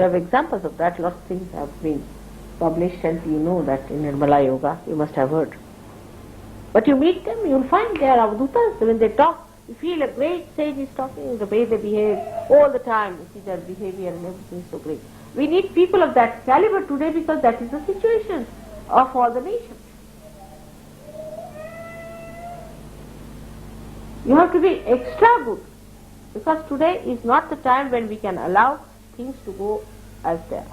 have examples of that. Lots of things have been published, and you know that in Nirmala Yoga, you must have heard. But you meet them, you will find they are avdutas. When they talk, you feel a great sage is talking, the way they behave all the time. You see their behavior and everything is so great. We need people of that caliber today because that is the situation of all the nations. You have to be extra good because today is not the time when we can allow things to go as they are.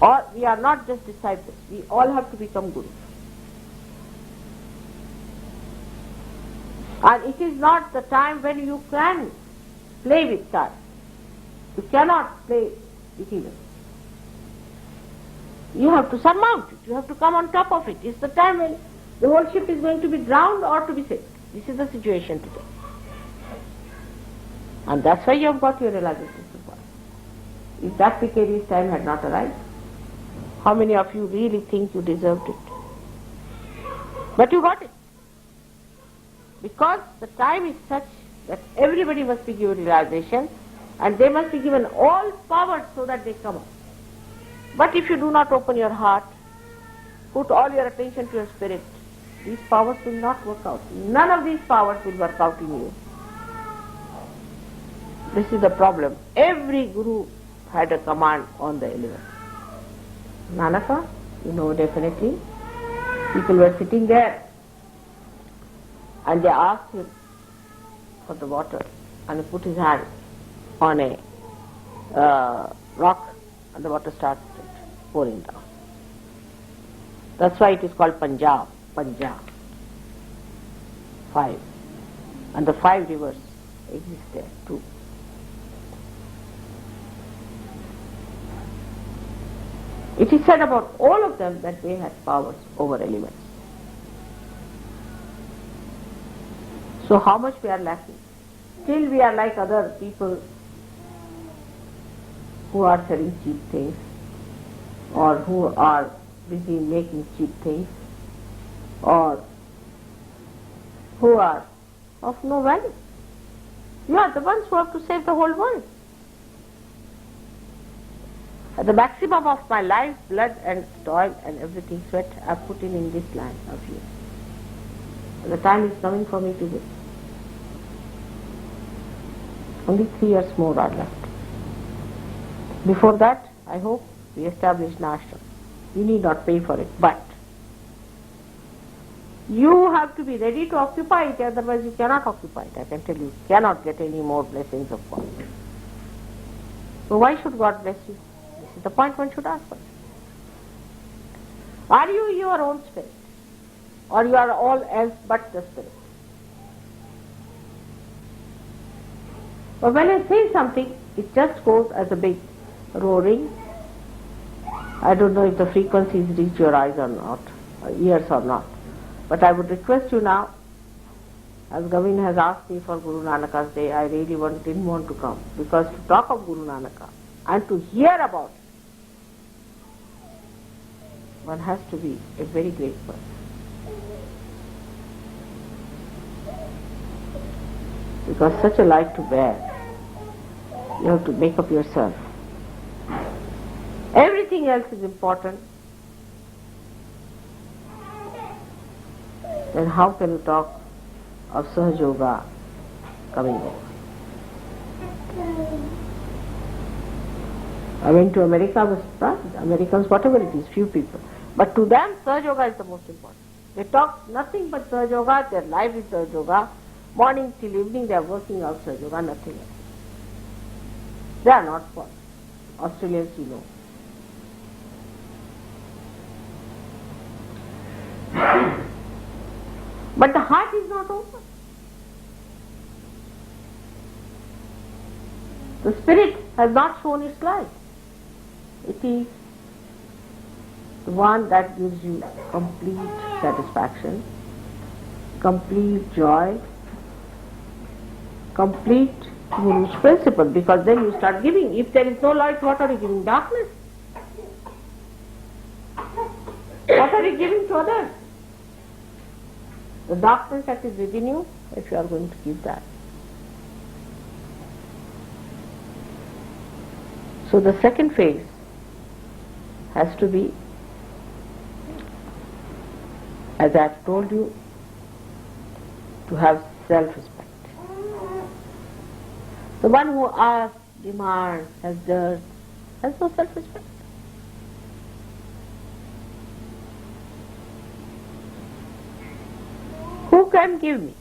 Or we are not just disciples, we all have to become gurus. And it is not the time when you can play with time. You cannot play with evil. You have to surmount it, you have to come on top of it. It's the time when the whole ship is going to be drowned or to be saved. This is the situation today. And that's why you have got your realization so far. If that precarious time had not arrived, how many of you really think you deserved it? But you got it. Because the time is such that everybody must be given realization and they must be given all powers so that they come up. But if you do not open your heart, put all your attention to your spirit, these powers will not work out. None of these powers will work out in you. This is the problem. Every guru had a command on the elephant. Nanaka, you know definitely, people were sitting there and they asked him for the water and he put his hand on a rock and the water started pouring down. That's why it is called Punjab. 5. And the 5 rivers exist there too. It is said about all of them that they had powers over elements. So how much we are lacking? Still we are like other people who are selling cheap things or who are busy making cheap things or who are of no value. You are the ones who have to save the whole world. At the maximum of my life, blood and toil and everything, sweat, I have put in this land of you. The time is coming for me to give. Only 3 years more are left. Before that, I hope we establish an ashram. You need not pay for it, but you have to be ready to occupy it, otherwise you cannot occupy it. I can tell you, cannot get any more blessings of God. So why should God bless you? This is the point one should ask first. Are you your own spirit? Or you are all else but the spirit? But when I say something, it just goes as a big roaring. I don't know if the frequencies reach your eyes or not, or ears or not. But I would request you now, as Gavin has asked me for Guru Nanak's day, I really didn't want to come. Because to talk of Guru Nanaka and to hear about it, one has to be a very great person. Because such a life to bear, you have to make up yourself. Everything else is important. Then how can you talk of Sahaj Yoga coming over? I went to America, Americans, whatever it is, few people. But to them, Sahaj Yoga is the most important. They talk nothing but Sahaj Yoga, their life is Sahaj Yoga. Morning till evening they are working out Sahaj Yoga, nothing else. They are not for Australians, you know. But the heart is not open. The spirit has not shown its light. It is the one that gives you complete satisfaction, complete joy, complete Guru's principle, because then you start giving. If there is no light, what are you giving? Darkness. What are you giving to others? The darkness that is within you, if you are going to give that. So the second phase has to be, as I have told you, to have self-respect. The one who asks, demands, has dirt, has no self-respect. Who can give me?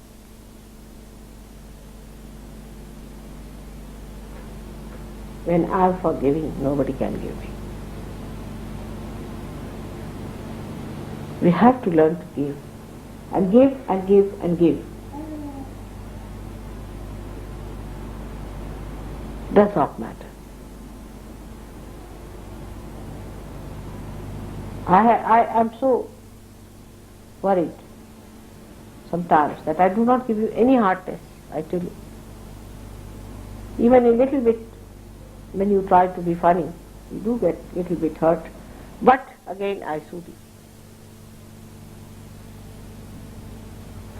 When I am forgiving, nobody can give me. We have to learn to give. And give and give and give. Does not matter. I am so worried sometimes that I do not give you any hard tests, I tell you. Even a little bit, when you try to be funny, you do get a little bit hurt. But again I soothe you.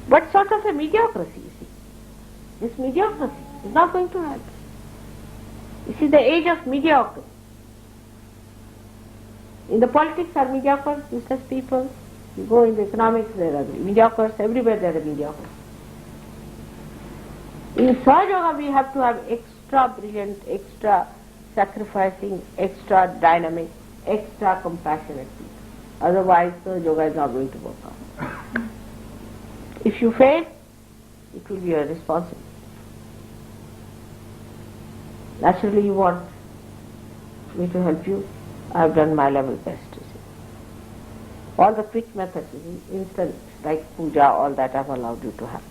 But sort of a mediocrity, you see. This mediocrity is not going to help. You see, the age of mediocrity. In the politics are mediocre, useless people. You go in the economics, there are mediocres. Everywhere there are mediocres. In Sahaja Yoga we have to have extra brilliant, extra sacrificing, extra dynamic, extra compassionate people. Otherwise the yoga is not going to work out. If you fail, it will be your responsibility. Naturally you want me to help you. I have done my level best. You see. All the quick methods, instant, like puja, all that I have allowed you to have.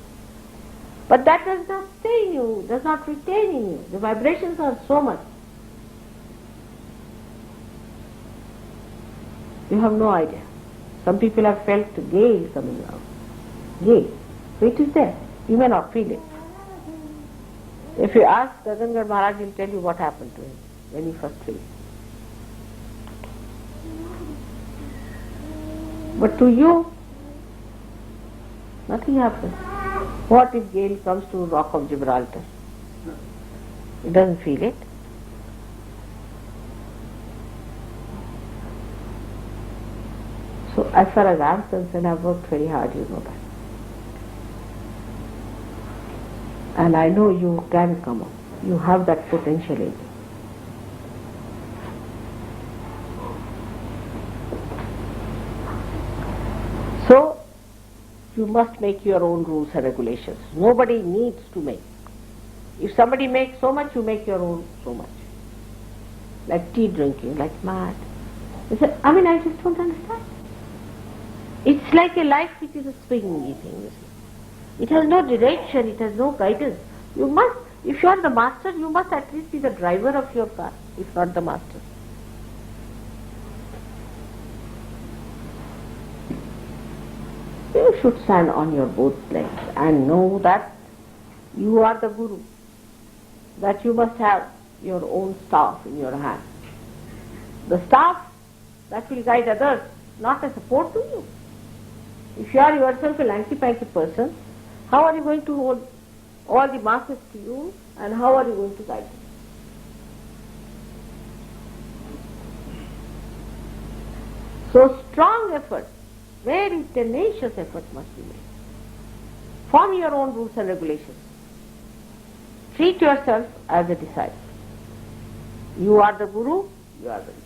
But that does not stay in you, does not retain in you. The vibrations are so much. You have no idea. Some people have felt the gale coming out. Gale. So it is there. You may not feel it. If you ask Gagangarh Maharaj, he will tell you what happened to him when he first felt. But to you, nothing happens. What if gale comes to Rock of Gibraltar? It doesn't feel it. So as far as I am concerned, I have worked very hard, you know that. And I know you can come up. You have that potential in you. So, you must make your own rules and regulations. Nobody needs to make. If somebody makes so much, you make your own so much. Like tea drinking, like mad. I just don't understand. It's like a life which is a swingy thing, you see. It has no direction, it has no guidance. You must, if you are the master, you must at least be the driver of your car, if not the master. You should stand on your both legs and know that you are the guru, that you must have your own staff in your hand. The staff that will guide others, not a support to you. If you are yourself a lanky-panky person, how are you going to hold all the masses to you, and how are you going to guide them? So strong effort, very tenacious effort must be made. Form your own rules and regulations. Treat yourself as a disciple. You are the guru, you are the disciple.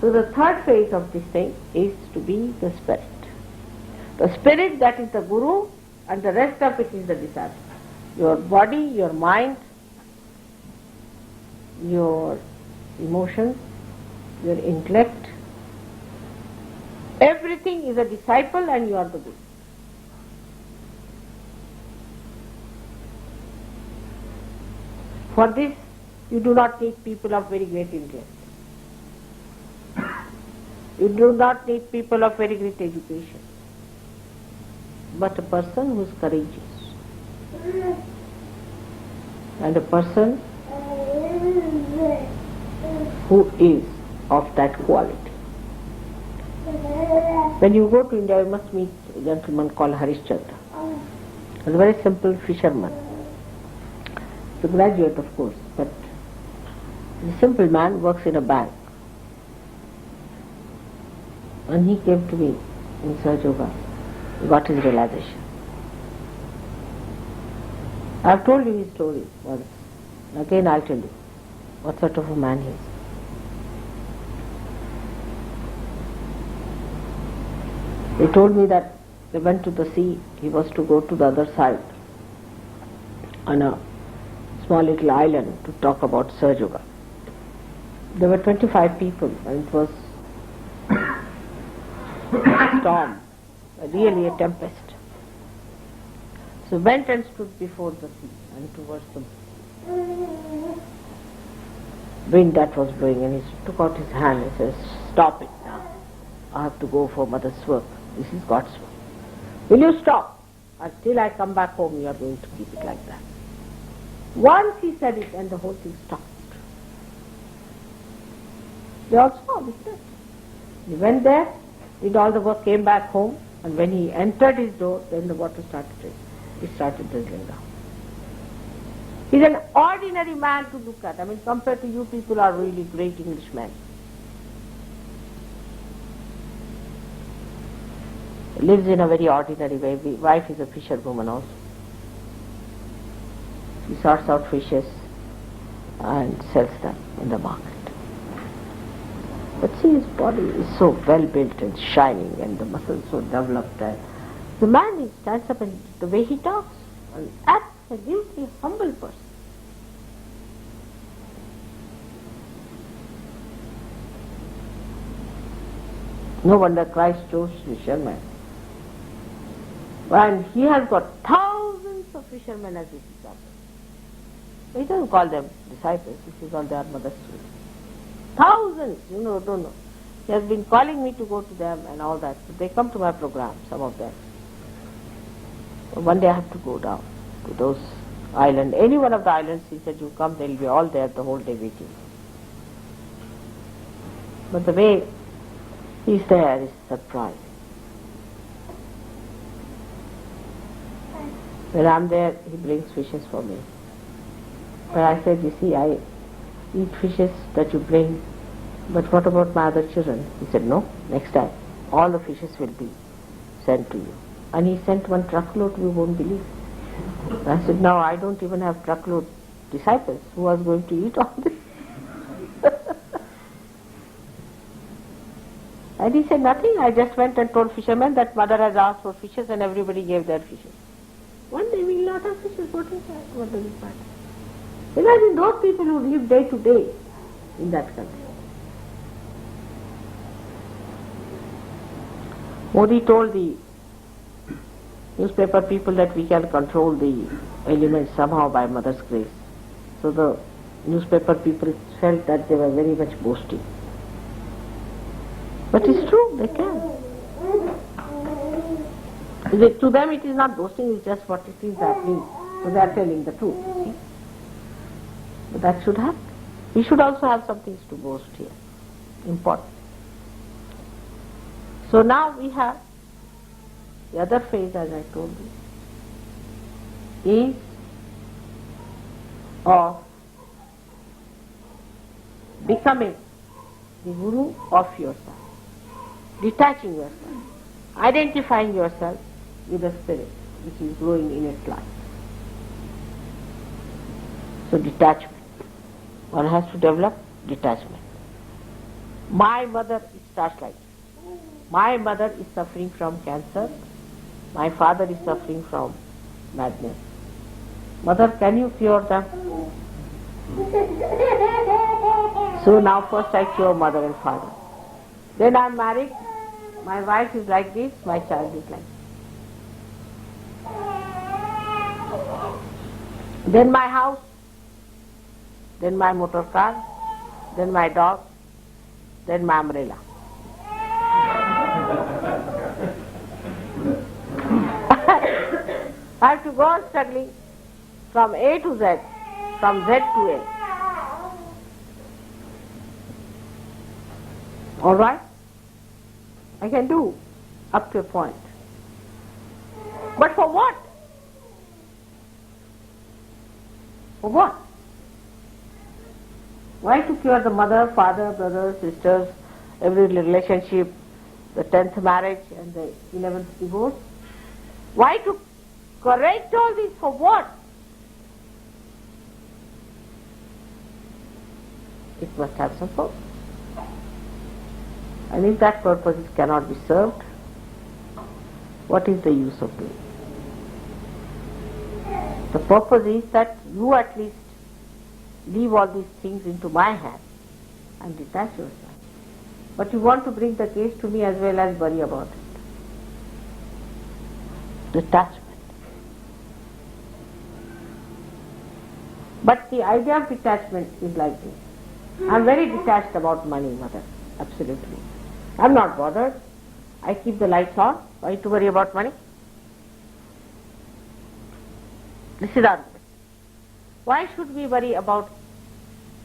So the third phase of this thing is to be the spirit. The spirit, that is the guru, and the rest of it is the disciple. Your body, your mind, your emotions, your intellect, everything is a disciple and you are the guru. For this, you do not need people of very great intellect. You do not need people of very great education, but a person who is courageous and a person who is of that quality. When you go to India, you must meet a gentleman called Harishchandra. He was a very simple fisherman. He a graduate, of course, but a simple man, works in a bank. And he came to me in Sahaja Yoga, got his realization. I've told you his story once. Again I'll tell you what sort of a man he is. He told me that they went to the sea, he was to go to the other side on a small little island to talk about Sahaja Yoga. There were 25 people and it was a storm, really a tempest. So went and stood before the sea and towards the wind that was blowing, and he took out his hand and says, "Stop it now. I have to go for Mother's work. This is God's work. Will you stop? Until I come back home you are going to keep it like that." Once he said it and the whole thing stopped. They all saw this. He went there, did all the work, came back home, and when he entered his door, then the water started raining. He started drizzling down. He's an ordinary man to look at. I mean, compared to you people are really great Englishmen. He lives in a very ordinary way. The wife is a fisherwoman also. She sorts out fishes and sells them in the market. But see, his body is so well built and shining and the muscles so developed. And the man, he stands up and the way he talks, an absolutely humble person. No wonder Christ chose fishermen. And he has got thousands of fishermen as his disciples. He doesn't call them disciples, he calls their mother's children. Thousands, don't know. He has been calling me to go to them and all that. So they come to my program, some of them. So one day I have to go down to those islands. Any one of the islands, he said, you come, they'll be all there the whole day waiting. But the way he's there is surprising. When I'm there, he brings fishes for me. But I said, you see, I eat fishes that you bring, but what about my other children? He said, no, next time all the fishes will be sent to you. And he sent one truckload, you won't believe. I said, no, I don't even have truckload disciples. Who was going to eat all this? And he said, nothing, I just went and told fishermen that mother has asked for fishes and everybody gave their fishes. One day we will not have fishes, what is that? What does it matter? Imagine those people who live day to day in that country. Modi told the newspaper people that we can control the elements somehow by Mother's grace. So the newspaper people felt that they were very much boasting. But it's true, they can. To them it is not boasting, it's just what it is happening. So they are telling the truth, you see. But that should happen. We should also have some things to boast here. Important. So now we have the other phase, as I told you, is of becoming the guru of yourself, detaching yourself, identifying yourself with the spirit which is growing in its life. So detachment. One has to develop detachment. My mother, it starts like this. My mother is suffering from cancer. My father is suffering from madness. Mother, can you cure them? So now first I cure mother and father. Then I am married. My wife is like this, my child is like this. Then my house, then my motor car, then my dog, then my umbrella. I have to go on struggling from A to Z, from Z to A. All right? I can do up to a point. But for what? For what? Why to cure the mother, father, brothers, sisters, every relationship, the 10th marriage and the 11th divorce? Why to correct all this? For what? It must have some purpose. And if that purpose cannot be served, what is the use of doing? The purpose is that you at least leave all these things into my hands and detach yourself. But you want to bring the case to me as well as worry about it. Detachment. But the idea of detachment is like this. I am very detached about money, mother. Absolutely. I am not bothered. I keep the lights on. Why to worry about money? This is argument. Why should we worry about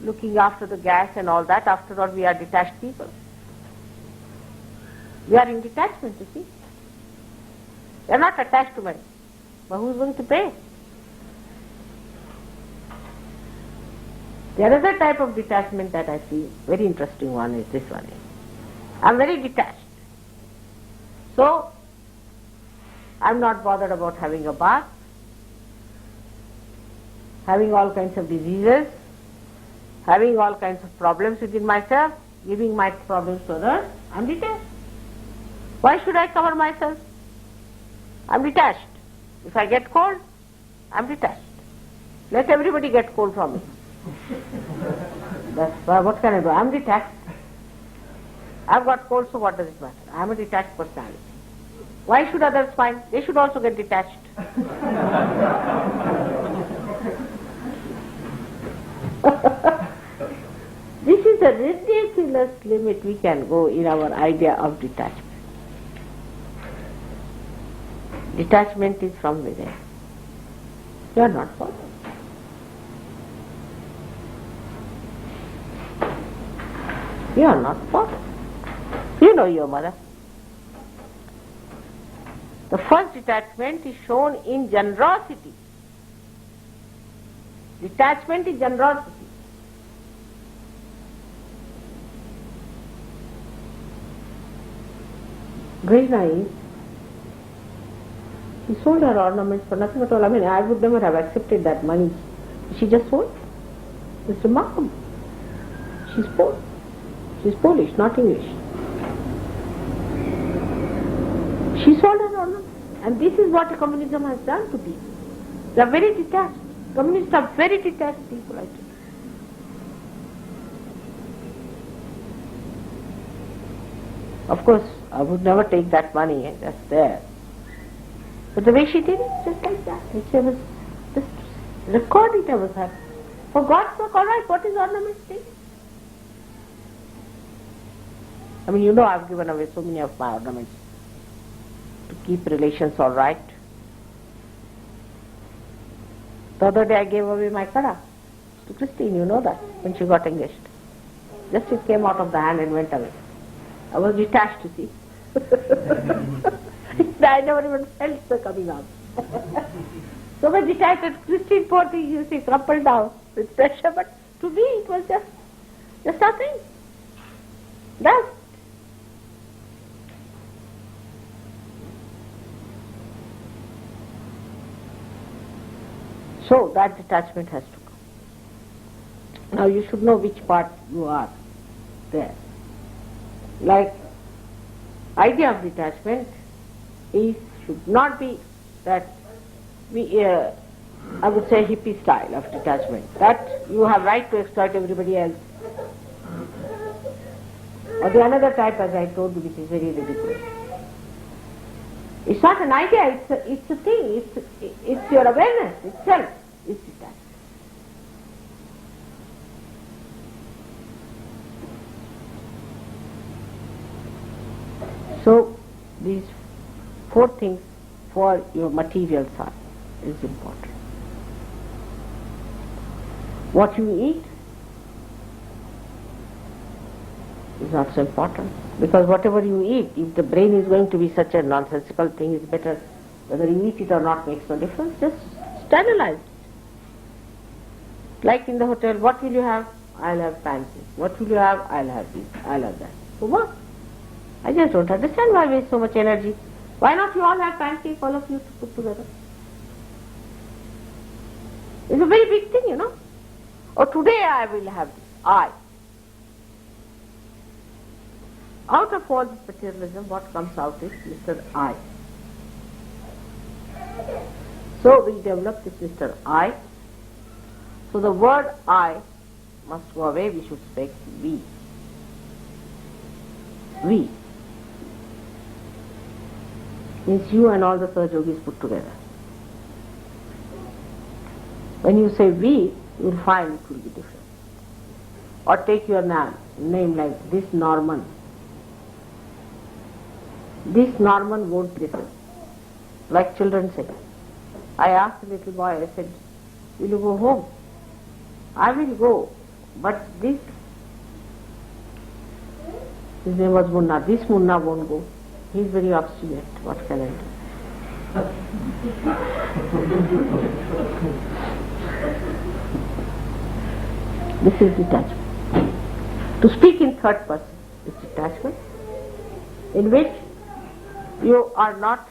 looking after the gas and all that? After all, we are detached people. We are in detachment, you see. We are not attached to money. But who is going to pay? The other type of detachment that I see, very interesting one, is this one. I am very detached. So, I am not bothered about having a bath, having all kinds of diseases, having all kinds of problems within myself, giving my problems to others. I am detached. Why should I cover myself? I am detached. If I get cold, I am detached. Let everybody get cold from me. That's what can I do? I am detached. I have got cold, so what does it matter? I am a detached personality. Why should others find? They should also get detached. This is a ridiculous limit we can go in our idea of detachment. Detachment is from within. You are not bothered. You are not bothered. You know your mother. The first detachment is shown in generosity. Detachment is generosity. Very nice. She sold her ornaments for nothing at all. I mean, I would never have accepted that money. She just sold. It's remarkable. She's poor. She's Polish, not English. She sold her ornaments. And this is what communism has done to people. They are very detached. Communists are very detached people, I think. Of course, I would never take that money, that's there. But the way she did it, just like that. She was just record it, I was happy. For God's sake, all right, what is ornament thing? I mean, you know, I've given away so many of my ornaments to keep relations all right. The other day I gave away my kada to Christine, you know that, when she got engaged. Just it came out of the hand and went away. I was detached, you see. I never even felt the coming out. So much detached that Christine, poor thing, you see, crumpled down with pressure, but to me it was just nothing. Dust. So that detachment has to come. Now you should know which part you are there. Like, idea of detachment should not be that I would say hippie style of detachment, that you have right to exploit everybody else. Or the another type, as I told you, which is very ridiculous. It's not an idea, it's a thing, it's your awareness itself is detached. So these 4 things for your material side is important. What you eat is not so important, because whatever you eat, if the brain is going to be such a nonsensical thing, it's better whether you eat it or not makes no difference, just sterilize it. Like in the hotel, what will you have? I'll have pancakes. What will you have? I'll have this, I'll have that. So what? I just don't understand why waste so much energy. Why not you all have pancakes, all of you to put together? It's a very big thing, you know. Or today I will have this. I. Out of all this materialism, what comes out is Mr. I. So we develop this Mr. I. So the word I must go away, we should speak we. We. Means you and all the Sahaja Yogis put together. When you say we, you will find it will be different. Or take your name like this Norman. This Norman won't listen. Like children say. I asked the little boy, I said, will you go home? I will go, but his name was Munna, this Munna won't go. He is very obstinate. What can I do? This is detachment. To speak in third person is detachment, in which you are not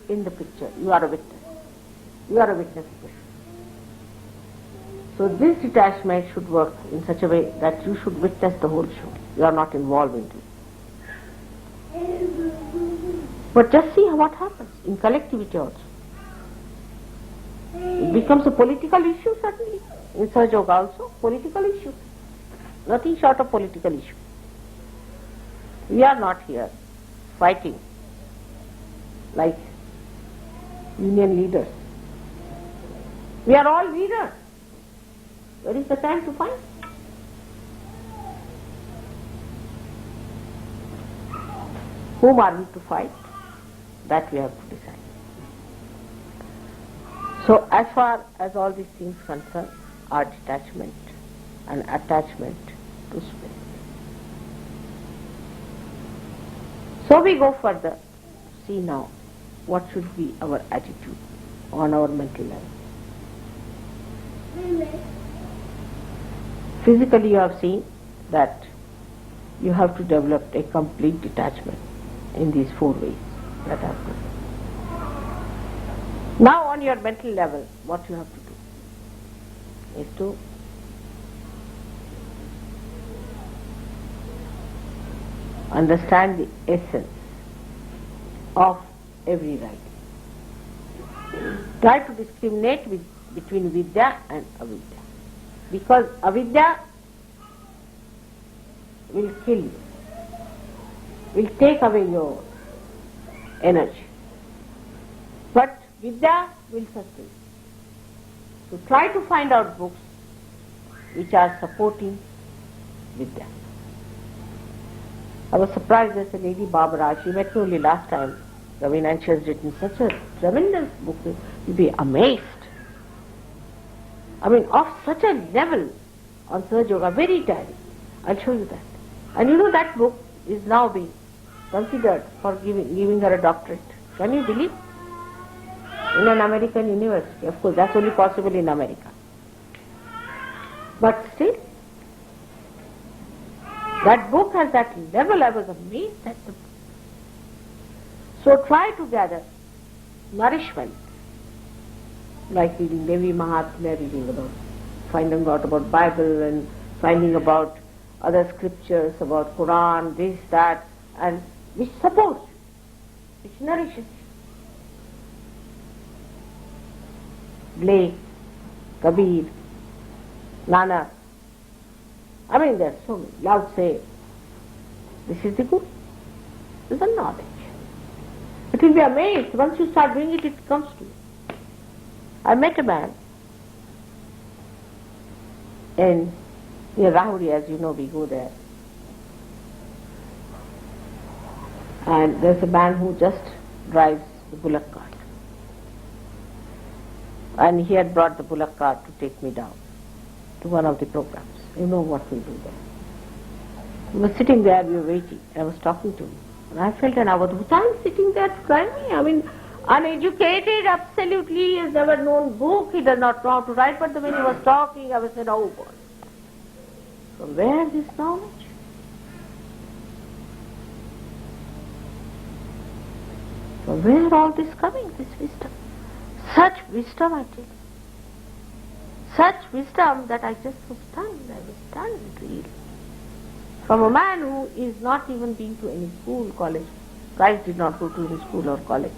in the picture, you are a witness. You are a witness of this. So this detachment should work in such a way that you should witness the whole show. You are not involved in it. But just see what happens in collectivity also. It becomes a political issue certainly. In Sahaja Yoga also, political issue. Nothing short of political issue. We are not here fighting like union leaders. We are all leaders. Where is the time to fight? Whom are we to fight? That we have to decide. So as far as all these things concern, are detachment and attachment to spirit. So we go further. See now, what should be our attitude on our mental level. Physically you have seen that you have to develop a complete detachment in these 4 ways that I have told. Now on your mental level, what you have to do is to understand the essence of every writing. Try to discriminate between Vidya and Avidya. Because Avidya will kill you, will take away your energy. But Vidya will sustain you. So try to find out books which are supporting Vidya. I was surprised as a lady Barbara, she met me only last time, Ravina, and she has written such a tremendous book, you'll be amazed. I mean, of such a level on Sahaja Yoga, very tiring. I'll show you that. And you know that book is now being considered for giving her a doctorate. Can you believe? In an American university. Of course, that's only possible in America. But still, that book has that level. I was amazed at the book. So try to gather nourishment, like reading Devi Mahatmya, reading about, finding out about Bible and finding about other scriptures, about Quran, this, that, and which supports, which nourishes. Blake, Kabir, Nanak. I mean, there are so many. Lao Tse. This is the good. This is the knowledge. It will be amazed. Once you start doing it, it comes to you. I met a man in near Rahuri, as you know, we go there. And there's a man who just drives the bullock cart. And he had brought the bullock cart to take me down to one of the programs. You know what we do there. We were sitting there, we were waiting. I was talking to him. And I felt an avadhuta. I'm sitting there to drive me. I mean, Uneducated, absolutely, he has never known book, he does not know how to write, but when he was talking, I was saying, oh God. From where this knowledge? From where all this coming, this wisdom? Such wisdom, I tell you. Such wisdom that I just was stunned. I was stunned, really. From a man who is not even been to any school, college. Christ did not go to any school or college.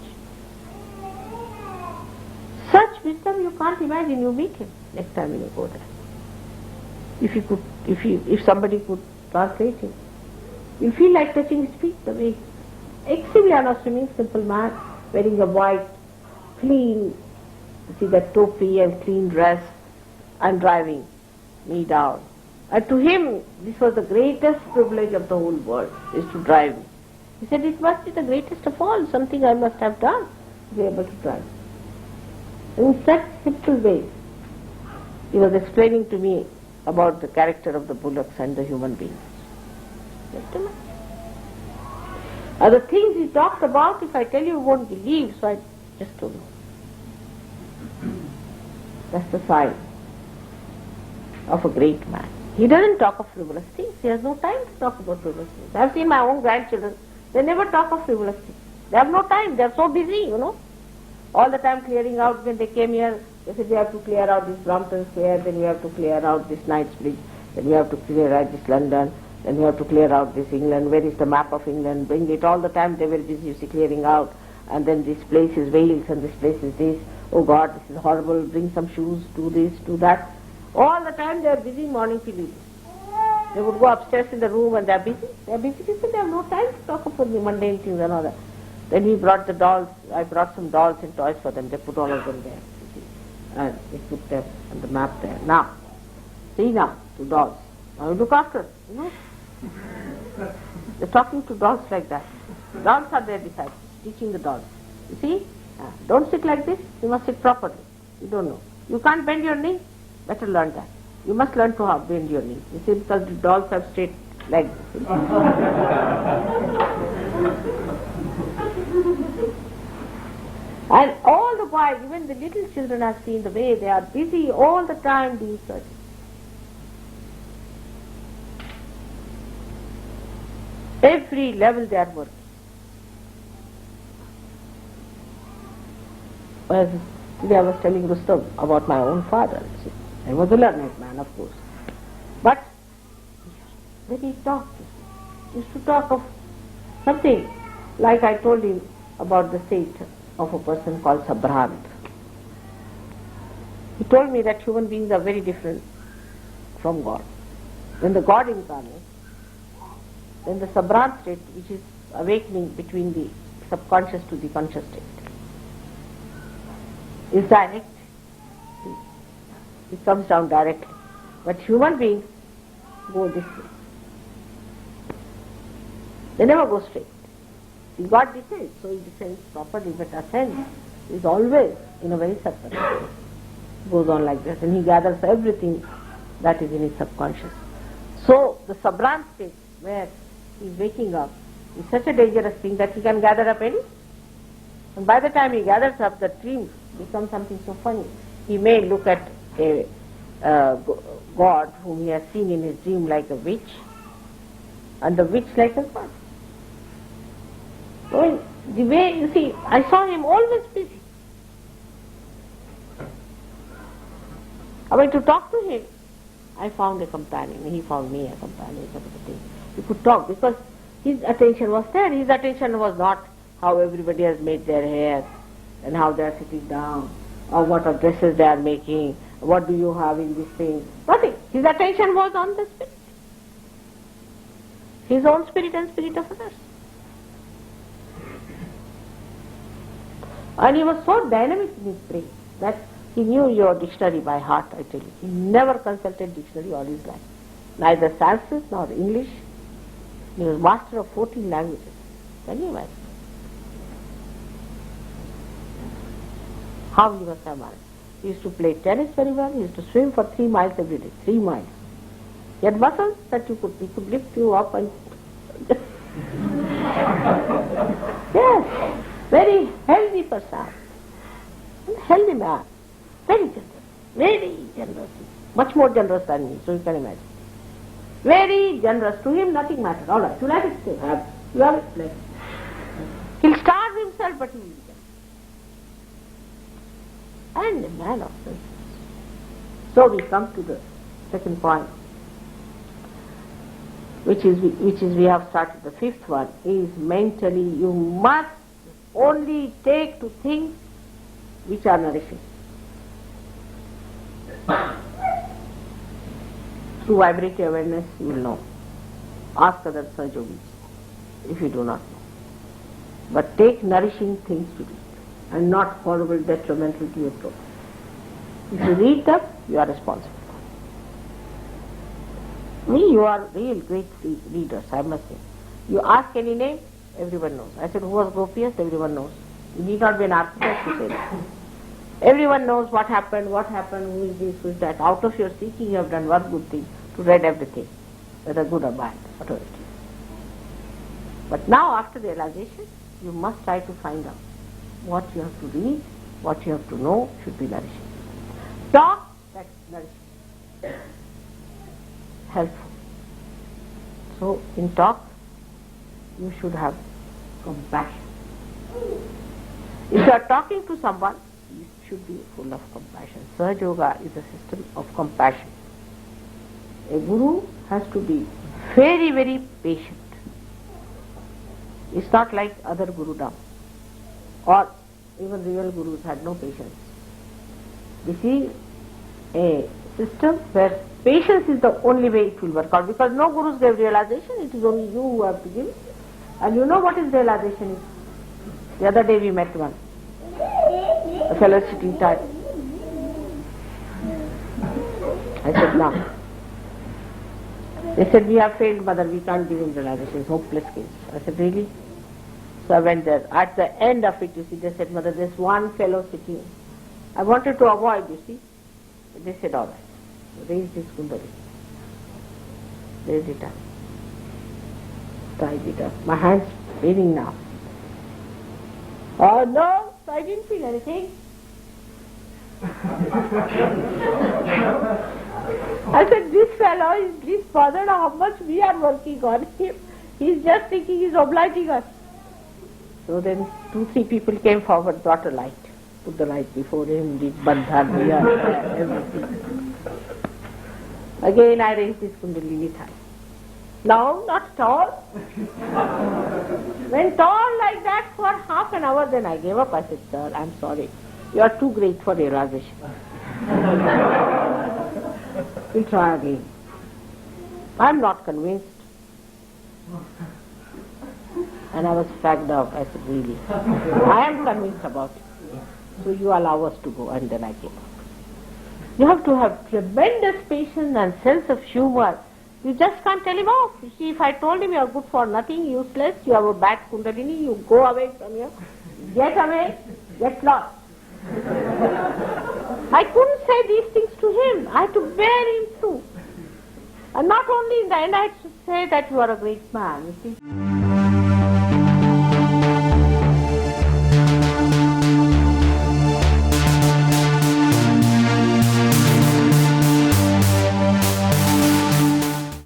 Such wisdom you can't imagine. You meet him next time when you go there. If somebody could translate him, you feel like touching his feet. The way, extremely unassuming, simple man, wearing a white, clean, see that topi and clean dress, and driving me down. And to him, this was the greatest privilege of the whole world, is to drive me. He said, it must be the greatest of all, something I must have done to be able to drive. In such simple ways, he was explaining to me about the character of the bullocks and the human beings. Just a minute. Other things he talked about, if I tell you, you won't believe, so I just don't know. That's the sign of a great man. He doesn't talk of frivolous things. He has no time to talk about frivolous things. I have seen my own grandchildren. They never talk of frivolous things. They have no time. They are so busy, All the time clearing out. When they came here, they said, we have to clear out this Brompton Square, then we have to clear out this Knightsbridge, then we have to clear out this London, then we have to clear out this England. Where is the map of England? Bring it. All the time they were busy, clearing out. And then this place is Wales and this place is this. Oh God, this is horrible. Bring some shoes, do this, do that. All the time they are busy morning till evening. They would go upstairs in the room and they are busy. They are busy because they have no time to talk about the mundane things and all that. Then he brought the dolls. I brought some dolls and toys for them. They put all of them there. And they put them on the map there. Now, see now, to dolls. Now you look after, They're talking to dolls like that. Dolls are their disciples, teaching the dolls. You see? Don't sit like this. You must sit properly. You don't know. You can't bend your knee. Better learn that. You must learn to bend your knee. You see, because the dolls have straight legs. And all the while, even the little children have seen the way they are busy all the time doing such. Every level they are working. As today I was telling Rustam about my own father. See, I was a learned man, of course. But when he talked, he used to talk of something like I told him about the state of a person called Sabhrant. He told me that human beings are very different from God. When the God incarnates, then the Sabhrant state, which is awakening between the subconscious to the conscious state, is direct. It comes down directly. But human beings go this way. They never go straight. See, God descends, so he descends properly, but ascends is always in a very subtle way. Goes on like this, and he gathers everything that is in his subconscious. So the Sabhrant state, where he is waking up, is such a dangerous thing that he can gather up any. And by the time he gathers up, the dream becomes something so funny. He may look at a God whom he has seen in his dream like a witch, and the witch like a God. So the way, you see, I saw him always busy. I went to talk to him. I found a companion. He found me a companion. Sort of a thing. We could talk because his attention was there. His attention was not how everybody has made their hair and how they are sitting down, or what are dresses they are making, what do you have in this thing. Nothing. His attention was on the spirit. His own spirit and spirit of others. And he was so dynamic in his brain that he knew your dictionary by heart, I tell you. He never consulted dictionary all his life. Neither Sanskrit nor English. He was master of 14 languages. Can you imagine? How he must have managed. He used to play tennis very well. He used to swim for 3 miles every day. 3 miles. He had muscles that he could lift you up and... Yes. very healthy person, healthy man, very generous, much more generous than me, so you can imagine. Very generous. To him nothing matters. All right, you like it, say, have it. You have it, like it. He'll starve himself, but he will get it. And a man of sense. So we come to the second point, which is we have started. The fifth one is mentally you must only take to things which are nourishing. Through vibratory awareness you will know. Ask other Sahajogis if you do not know. But take nourishing things to read and not horrible, detrimental to your throat. If you read them, you are responsible. You are real great readers, I must say. You ask any name, everyone knows. I said, who was Gopias? Everyone knows. You need not be an architect to say that. Everyone knows what happened, who is this, who is that. Out of your seeking, you have done one good thing, to read everything, whether good or bad, whatever it is. But now, after the realization, you must try to find out what you have to read, what you have to know should be nourishing. Talk, that's nourishing. Helpful. So, in talk, you should have compassion. If you are talking to someone, you should be full of compassion. Sahaja Yoga is a system of compassion. A guru has to be very, very patient. It's not like other gurudom, or even real gurus had no patience. This is a system where patience is the only way it will work out, because no gurus gave realization, it is only you who have to give. And you know what is realization is? The other day we met one, a fellow sitting tight. I said, no. They said, we have failed, mother, we can't give him realization, it's hopeless case. I said, really? So I went there. At the end of it, you see, they said, mother, there's one fellow sitting. I wanted to avoid, you see. They said, all right. Raise this kundali. Raise it up. Tied it up. My hand's paining now. Oh no, I didn't feel anything. I said, this fellow is least bothered how much we are working on him. He's just thinking he's obliging us. So then 2-3 people came forward, brought a light. Put the light before him, did bandhan, everything. Again I raised this kundalini high. No, not tall. When tall like that for half an hour, then I gave up. I said, sir, I'm sorry. You are too great for realization. We'll try again. I'm not convinced. And I was fagged out. I said, really? I am convinced about it. So you allow us to go. And then I gave up. You have to have tremendous patience and sense of humor. You just can't tell him off. You see, if I told him you are good for nothing, useless, you have a bad kundalini, you go away from here, get away, get lost. I couldn't say these things to him. I had to bear him through. And not only in the end, I had to say that you are a great man, you see.